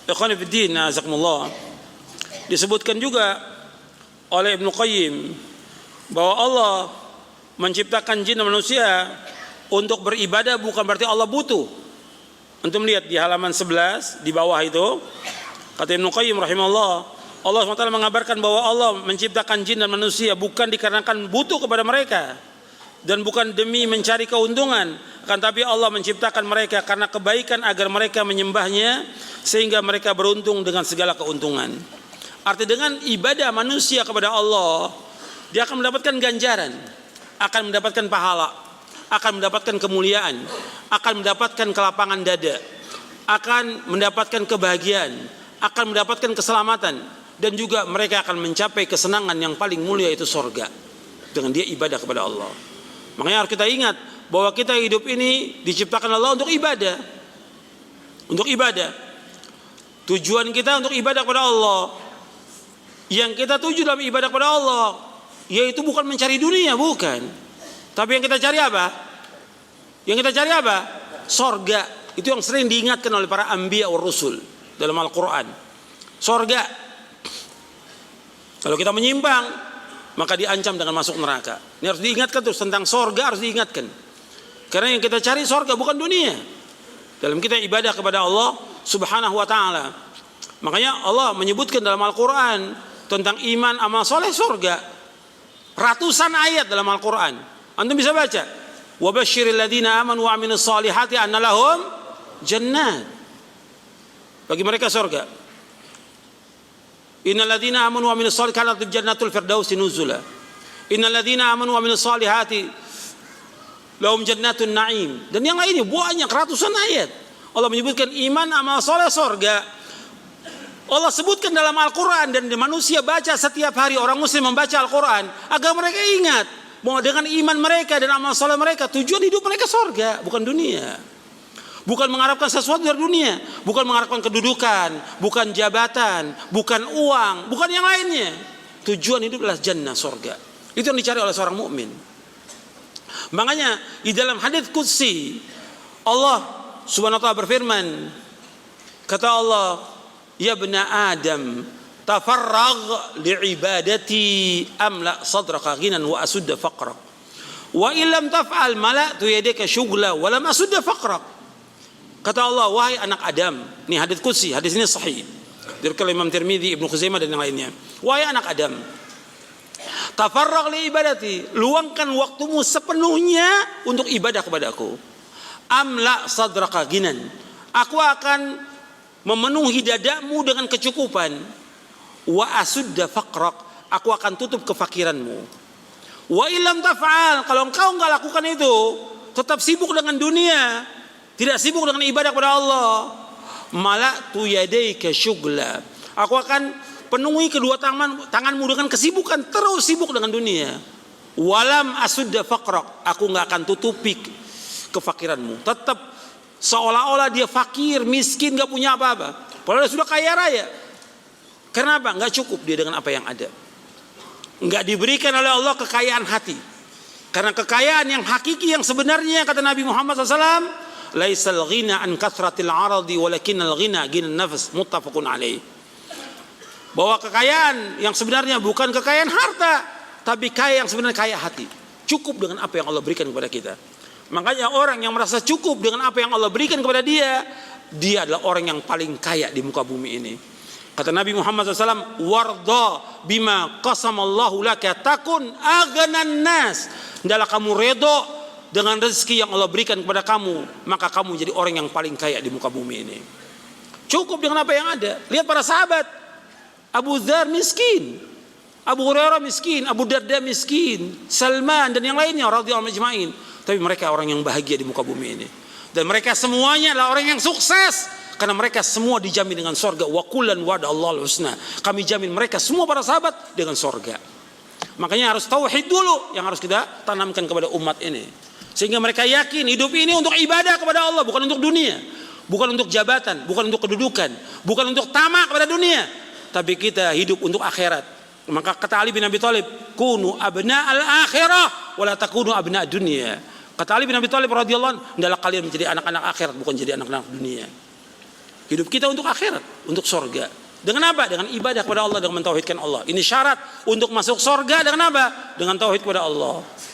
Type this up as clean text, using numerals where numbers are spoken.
Ikhwan fiddin, azakumullah. Disebutkan juga oleh Ibnu Qayyim bahwa Allah menciptakan jin dan manusia untuk beribadah, bukan berarti Allah butuh. Antum lihat di halaman 11 di bawah itu, kata Ibnu Qayyim rahimahullah, Allah SWT mengabarkan bahwa Allah menciptakan jin dan manusia bukan dikarenakan butuh kepada mereka dan bukan demi mencari keuntungan, akan tapi Allah menciptakan mereka karena kebaikan agar mereka menyembahnya sehingga mereka beruntung dengan segala keuntungan. Arti dengan ibadah manusia kepada Allah, dia akan mendapatkan ganjaran, akan mendapatkan pahala, akan mendapatkan kemuliaan, akan mendapatkan kelapangan dada, akan mendapatkan kebahagiaan, akan mendapatkan keselamatan, dan juga mereka akan mencapai kesenangan yang paling mulia, itu surga, dengan dia ibadah kepada Allah. Makanya harus kita ingat bahwa kita hidup ini diciptakan Allah untuk ibadah. Untuk ibadah. Tujuan kita untuk ibadah kepada Allah. Yang kita tuju dalam ibadah kepada Allah, yaitu bukan mencari dunia, bukan. Tapi yang kita cari apa? Yang kita cari apa? Sorga. Itu yang sering diingatkan oleh para anbiya wa rusul dalam Al-Quran. Sorga. Kalau kita menyimpang, maka diancam dengan masuk neraka. Ini harus diingatkan terus, tentang sorga harus diingatkan. Karena yang kita cari sorga, bukan dunia. Dalam kita ibadah kepada Allah subhanahu wa ta'ala. Makanya Allah menyebutkan dalam Al-Quran tentang iman, amal soleh, sorga. Ratusan ayat dalam Al-Quran. Antum bisa baca. وَبَشِّرِ الَّذِينَ آمَنُوا وَعَمِلُوا الصَّالِحَاتِ أَنَّ لَهُمْ جَنَّاتٍ. Bagi mereka sorga. Innal ladzina amanu wa amilus solihati kanat jannatul firdausi nuzula. Innal ladzina amanu wa amilus solihati lahum jannatun na'im. Dan yang lainnya banyak, ratusan ayat. Allah menyebutkan iman, amal soleh, sorga. Allah sebutkan dalam Al-Quran, dan manusia baca setiap hari, orang muslim membaca Al-Quran agar mereka ingat bahwa dengan iman mereka dan amal soleh mereka, tujuan hidup mereka sorga, bukan dunia. Bukan mengharapkan sesuatu dari dunia, bukan mengharapkan kedudukan, bukan jabatan, bukan uang, bukan yang lainnya. Tujuan hidup adalah jannah, sorga. Itu yang dicari oleh seorang mukmin. Makanya di dalam hadits qudsi Allah subhanahu wa ta'ala berfirman, kata Allah, ya bna Adam, tafarragh li'ibadati amla sadraka ghinan wa asudda faqrak. Wa illam taf'al mala'tu yadaka syughla wa lam asudda faqrak. Kata Allah, wahai anak Adam, ini hadits qudsi, hadis ini sahih dari Imam Tirmidzi, Ibnu Khuzaimah dan yang lainnya. Wahai anak Adam, tafarragh li ibadati, luangkan waktumu sepenuhnya untuk ibadah kepadaku. Amla sadraka ghinan, aku akan memenuhi dadamu dengan kecukupan. Wa asudda faqrak, aku akan tutup kefakiranmu. Wa illam taf'al, kalau engkau enggak lakukan itu, tetap sibuk dengan dunia, tidak sibuk dengan ibadah kepada Allah, mala'tu yadayka syughla, aku akan penuhi kedua tanganmu dengan kesibukan, terus sibuk dengan dunia. Walam asudda faqrak, aku enggak akan tutupi kefakiranmu. Tetap seolah-olah dia fakir, miskin, enggak punya apa-apa, padahal dia sudah kaya raya. Kenapa? Enggak cukup dia dengan apa yang ada. Enggak diberikan oleh Allah kekayaan hati. Karena kekayaan yang hakiki, yang sebenarnya, kata Nabi Muhammad SAW, laisal ghina an kathratil aradi walakinnal ghina ghinan nafs, muttafaqun alaih. Bahwa kekayaan yang sebenarnya bukan kekayaan harta, tapi kaya yang sebenarnya kaya hati. Cukup dengan apa yang Allah berikan kepada kita. Makanya orang yang merasa cukup dengan apa yang Allah berikan kepada dia, dia adalah orang yang paling kaya di muka bumi ini. Kata Nabi Muhammad SAW, warda bima qasamallahu laka takun aghanan nas. Hendaklah kamu redha dengan rezeki yang Allah berikan kepada kamu, maka kamu jadi orang yang paling kaya di muka bumi ini. Cukup dengan apa yang ada. Lihat para sahabat. Abu Dzar miskin, Abu Hurairah miskin, Abu Darda miskin, Salman dan yang lainnya radhiyallahu majma'in. Tapi mereka orang yang bahagia di muka bumi ini. Dan mereka semuanya adalah orang yang sukses, karena mereka semua dijamin dengan surga. Wa kullan wa'adallahu husna. Kami jamin mereka semua para sahabat dengan surga. Makanya harus tauhid dulu yang harus kita tanamkan kepada umat ini. Sehingga mereka yakin hidup ini untuk ibadah kepada Allah, bukan untuk dunia, bukan untuk jabatan, bukan untuk kedudukan, bukan untuk tamak kepada dunia, tapi kita hidup untuk akhirat. Maka kata Ali bin Abi Thalib, kunu abna al-akhirah wa la takunu abna dunia. Kata Ali bin Abi Thalib radhiyallahu anhu, hendaklah kalian menjadi anak-anak akhirat, bukan jadi anak-anak dunia. Hidup kita untuk akhirat, untuk sorga. Dengan apa? Dengan ibadah kepada Allah, dengan mentauhidkan Allah. Ini syarat untuk masuk sorga dengan apa? Dengan tauhid kepada Allah.